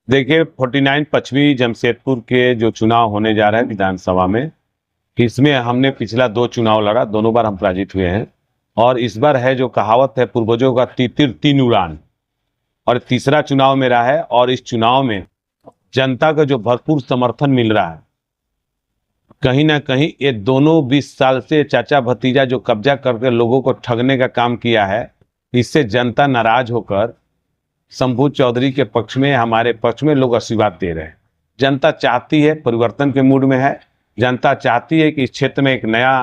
देखिए 49 पश्चिमी जमशेदपुर के जो चुनाव होने जा रहे हैं विधानसभा में, इसमें हमने पिछला 2 चुनाव लड़ा, दोनों बार हम पराजित हुए हैं। और इस बार है जो कहावत है पूर्वजों का तीतिर 3 उड़ान, और तीसरा चुनाव मेरा है। और इस चुनाव में जनता का जो भरपूर समर्थन मिल रहा है, कहीं ना कहीं ये दोनों 20 साल से चाचा भतीजा जो कब्जा करके लोगों को ठगने का काम किया है, इससे जनता नाराज होकर शंभू चौधरी के पक्ष में, हमारे पक्ष में लोग आशीर्वाद दे रहे हैं। जनता चाहती है, परिवर्तन के मूड में है। जनता चाहती है कि इस क्षेत्र में एक नया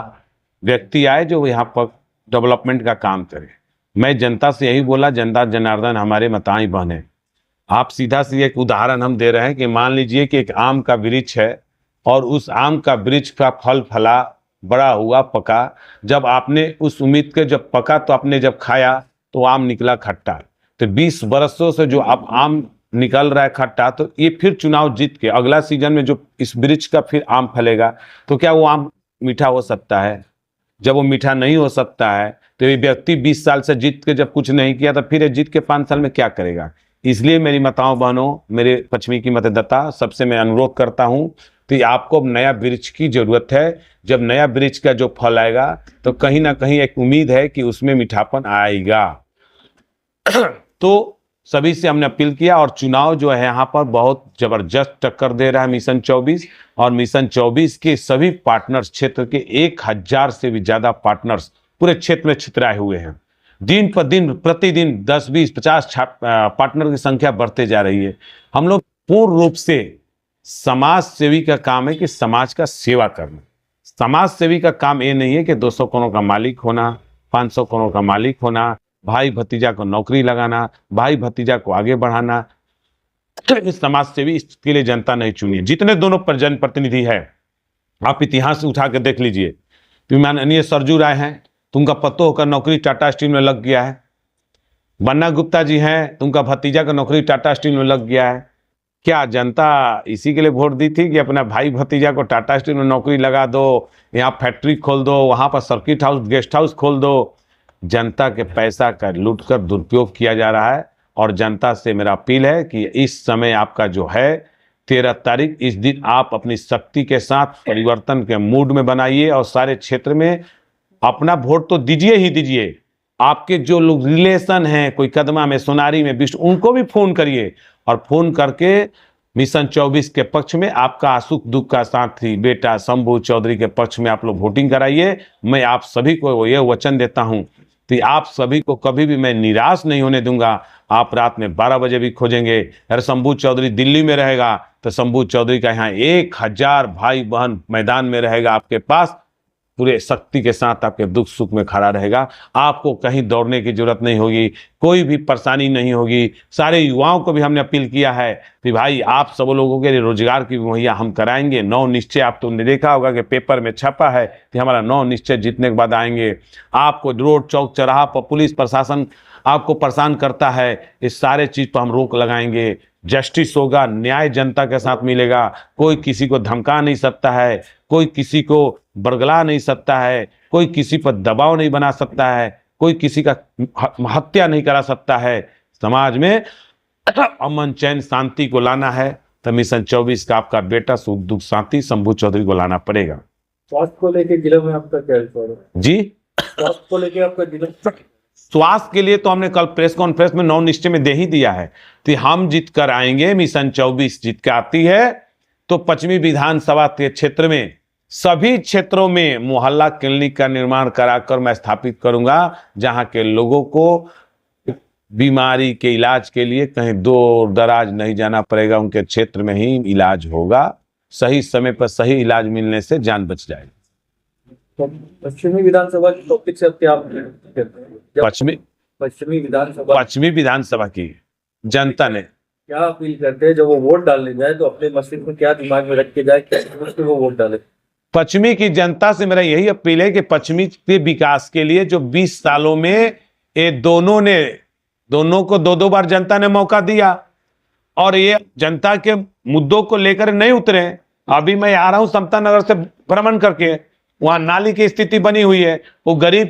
व्यक्ति आए जो यहाँ पर डेवलपमेंट का काम करे। मैं जनता से यही बोला, जनता जनार्दन हमारे मताई बहने, आप सीधा सी एक उदाहरण हम दे रहे हैं कि मान लीजिए कि एक आम का वृक्ष है और उस आम का वृक्ष का फल फला, बड़ा हुआ, पका। जब आपने उस उम्मीद के जब पका तो आपने जब खाया तो आम निकला खट्टा। तो 20 बरसों से जो अब आम निकल रहा है खट्टा, तो ये फिर चुनाव जीत के अगला सीजन में जो इस वृक्ष का फिर आम फलेगा, तो क्या वो आम मीठा हो सकता है? जब वो मीठा नहीं हो सकता है तो ये व्यक्ति 20 साल से जीत के जब कुछ नहीं किया तो फिर ये जीत के 5 साल में क्या करेगा? इसलिए मेरी माताओं बहनों, मेरे पश्चिमी की मतदाता, सबसे मैं अनुरोध करता हूं कि आपको अब नया वृक्ष की जरूरत है। जब नया वृक्ष का जो फल आएगा तो कहीं ना कहीं एक उम्मीद है कि उसमें मीठापन आएगा। तो सभी से हमने अपील किया, और चुनाव जो है यहाँ पर बहुत जबरदस्त टक्कर दे रहा है मिशन 24। और मिशन 24 के सभी पार्टनर्स, क्षेत्र के 1000 से भी ज्यादा पार्टनर्स पूरे क्षेत्र में छितराए हुए हैं। दिन पर दिन, प्रतिदिन 10, 20, 50 पार्टनर की संख्या बढ़ते जा रही है। हम लोग पूर्ण रूप से समाज सेवी का काम है कि समाज का सेवा करना। समाज सेवी का काम ये नहीं है कि 200 करोड़ का मालिक होना, 500 करोड़ का मालिक होना, भाई भतीजा को नौकरी लगाना, भाई भतीजा को आगे बढ़ाना। इस समाज सेवी इसके लिए जनता नहीं चुनी है। जितने दोनों जनप्रतिनिधि है, आप इतिहास उठा के देख लीजिए। तो माननीय सरजू राय हैं, तुमका पतो होकर नौकरी टाटा स्टील में लग गया है। बन्ना गुप्ता जी हैं, तुमका भतीजा का नौकरी टाटा स्टील में लग गया है। क्या जनता इसी के लिए वोट दी थी कि अपना भाई भतीजा को टाटा स्टील में नौकरी लगा दो, यहाँ फैक्ट्री खोल दो, वहां पर सर्किट हाउस, गेस्ट हाउस खोल दो? जनता के पैसा का लूट कर दुरुपयोग किया जा रहा है। और जनता से मेरा अपील है कि इस समय आपका जो है 13 तारीख, इस दिन आप अपनी शक्ति के साथ परिवर्तन के मूड में बनाइए और सारे क्षेत्र में अपना वोट तो दीजिए ही दीजिए। आपके जो लोग रिलेशन हैं, कोई कदमा में, सोनारी में, विष्णु, उनको भी फोन करिए, और फोन करके मिशन 24 के पक्ष में, आपका सुख दुख का साथी बेटा शंभू चौधरी के पक्ष में आप लोग वोटिंग कराइए। मैं आप सभी को ये वचन देता हूं कि आप सभी को कभी भी मैं निराश नहीं होने दूंगा। आप रात में 12 बजे भी खोजेंगे, अरे शंभू चौधरी दिल्ली में रहेगा, तो शंभू चौधरी का यहाँ 1000 भाई बहन मैदान में रहेगा, आपके पास पूरे शक्ति के साथ आपके दुख सुख में खड़ा रहेगा। आपको कहीं दौड़ने की जरूरत नहीं होगी, कोई भी परेशानी नहीं होगी। सारे युवाओं को भी हमने अपील किया है कि भाई आप सब लोगों के लिए रोजगार की मुहैया हम कराएंगे। 9 निश्चय आप तुमने देखा होगा कि पेपर में छपा है कि हमारा 9 निश्चय जीतने के बाद आएंगे। आपको रोड चौक चौराहा पर पुलिस प्रशासन आपको परेशान करता है, इस सारे चीज पर हम रोक लगाएंगे। जस्टिस होगा, न्याय जनता के साथ मिलेगा। कोई किसी को धमका नहीं सकता है, कोई किसी को बरगला नहीं सकता है, कोई किसी पर दबाव नहीं बना सकता है, कोई किसी का हत्या नहीं करा सकता है। समाज में अमन चैन शांति को लाना है तो मिशन 24 का आपका बेटा सुख दुख साथी शंभू चौधरी को लाना पड़ेगा। स्वास्थ्य को लेकर जिले में आपका क्या है जी? स्वास्थ्य को लेकर आपका जिला, स्वास्थ्य के लिए तो हमने कल प्रेस कॉन्फ्रेंस में 9 निश्चय में दे ही दिया है कि हम जीत कर आएंगे। मिशन 24 जीत कर आती है तो पश्चिमी विधानसभा के क्षेत्र में सभी क्षेत्रों में मोहल्ला क्लिनिक का निर्माण कराकर मैं स्थापित करूंगा, जहां के लोगों को बीमारी के इलाज के लिए कहीं दूर दराज नहीं जाना पड़ेगा, उनके क्षेत्र में ही इलाज होगा। सही समय पर सही इलाज मिलने से जान बच जाएगी। तो पश्चिमी विधानसभा के टॉपिक से क्या कहते हैं? पश्चिमी विधानसभा की जनता ने क्या अपील करते हैं जब वो वोट डालने जाए तो अपने मस्तिष्क में क्या दिमाग में रख के जाए, क्या सोच के वो वोट डाले? पश्चिमी की जनता से मेरा यही अपील है कि पश्चिमी के विकास के लिए जो 20 सालों में ये दोनों को 2-2 बार जनता ने मौका दिया और ये जनता के मुद्दों को लेकर नहीं उतरे। अभी मैं आ रहा हूं समता नगर से भ्रमण करके, वहां नाली की स्थिति बनी हुई है, वो गरीब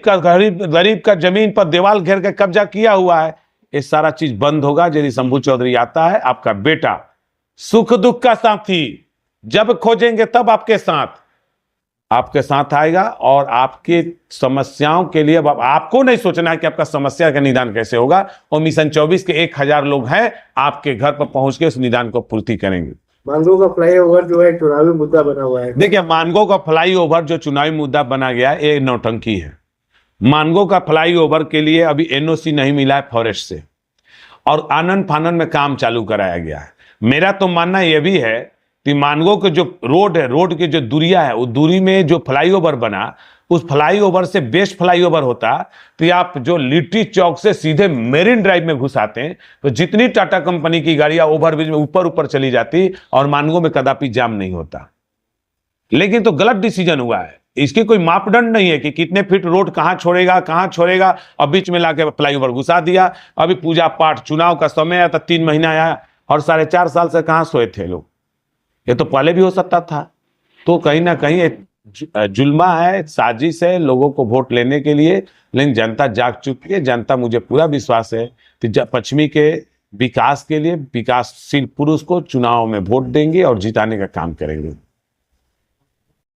का जमीन पर दीवार घेर के कब्जा किया हुआ है। ये सारा चीज बंद होगा यदि शंभू चौधरी आता है, आपका बेटा सुख दुख का साथी, जब खोजेंगे तब आपके साथ आएगा। और आपके समस्याओं के लिए अब आपको नहीं सोचना है कि आपका समस्या का निदान कैसे होगा, और मिशन 24 के 1000 लोग हैं आपके घर पर पहुंच के उस निदान को पूर्ति करेंगे। मानगो का फ्लाईओवर जो है चुनावी मुद्दा बना हुआ है। देखिए, मानगो का फ्लाईओवर जो चुनावी मुद्दा बना गया है, ये नौटंकी है। मानगो का फ्लाईओवर के लिए अभी एनओसी नहीं मिला है फॉरेस्ट से, और आनन फानन में काम चालू कराया गया है। मेरा तो मानना यह भी है कि मानगो के जो रोड है, रोड की जो दूरिया है, वो दूरी में जो फ्लाईओवर बना, उस फ्लाईओवर से बेस्ट फ्लाईओवर होता तो आप जो लिट्टी चौक से सीधे मेरिन ड्राइव में घुसाते हैं, तो जितनी टाटा कंपनी की गाड़ियां ओवरब्रिज में ऊपर ऊपर चली जाती और मानगो में कदापि जाम नहीं होता। लेकिन तो गलत डिसीजन हुआ है। इसके कोई मापदंड नहीं है कि कितने फीट रोड कहां छोड़ेगा, और बीच में लाके फ्लाईओवर घुसा दिया। अभी पूजा पाठ, चुनाव का समय आया था, 3 महीना आया, और 4.5 साल से कहां सोए थे लोग? ये तो पहले भी हो सकता था। तो कहीं ना कहीं एक जुल्मा है, साजिश है लोगों को वोट लेने के लिए। लेकिन जनता जाग चुकी है। जनता, मुझे पूरा विश्वास है कि पश्चिमी के विकास के लिए विकासशील पुरुष को चुनाव में वोट देंगे और जिताने का काम करेंगे।